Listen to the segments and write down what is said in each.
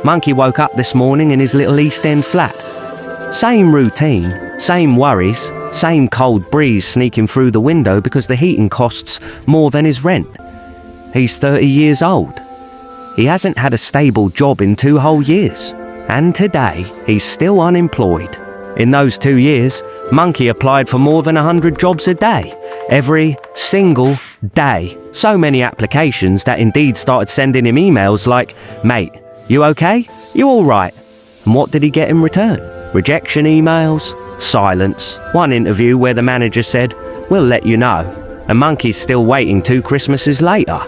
Monkey woke up this morning in his little East End flat. Same routine, same worries, same cold breeze sneaking through the window because the heating costs more than his rent. He's 30 years old. He hasn't had a stable job in 2 whole years. And today, he's still unemployed. In those 2 years, Monkey applied for more than 100 jobs a day. Every single day. So many applications that Indeed started sending him emails like, "Mate, you okay? You alright?" And what did he get in return? Rejection emails, silence, one interview where the manager said, "We'll let you know." And Monkey's still waiting 2 Christmases later.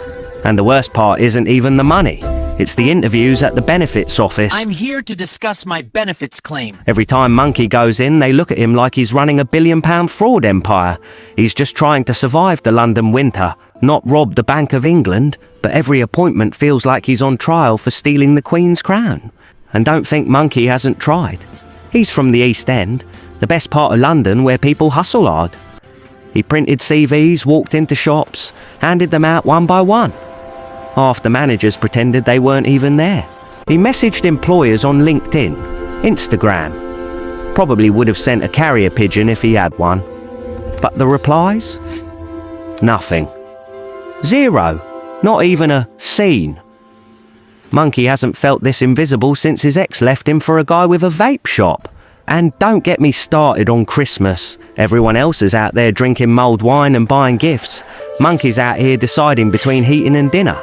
And the worst part isn't even the money. It's the interviews at the benefits office. I'm here to discuss my benefits claim. Every time Monkey goes in, they look at him like he's running a billion-pound fraud empire. He's just trying to survive the London winter, not rob the Bank of England, but every appointment feels like he's on trial for stealing the Queen's crown. And don't think Monkey hasn't tried. He's from the East End, the best part of London where people hustle hard. He printed CVs, walked into shops, handed them out one by one. Half the managers pretended they weren't even there. He messaged employers on LinkedIn, Instagram. Probably would have sent a carrier pigeon if he had one. But the replies? Nothing. Zero. Not even a seen. Monkey hasn't felt this invisible since his ex left him for a guy with a vape shop. And don't get me started on Christmas. Everyone else is out there drinking mulled wine and buying gifts. Monkey's out here deciding between heating and dinner.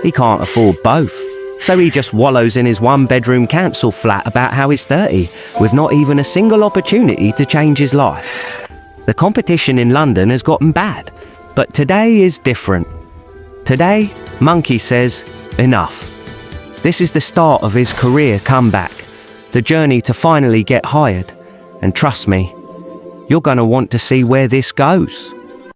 He can't afford both. So he just wallows in his 1-bedroom council flat about how he's 30, with not even a single opportunity to change his life. The competition in London has gotten bad. But today is different. Today, Monkey says, enough. This is the start of his career comeback. The journey to finally get hired. And trust me, you're going to want to see where this goes.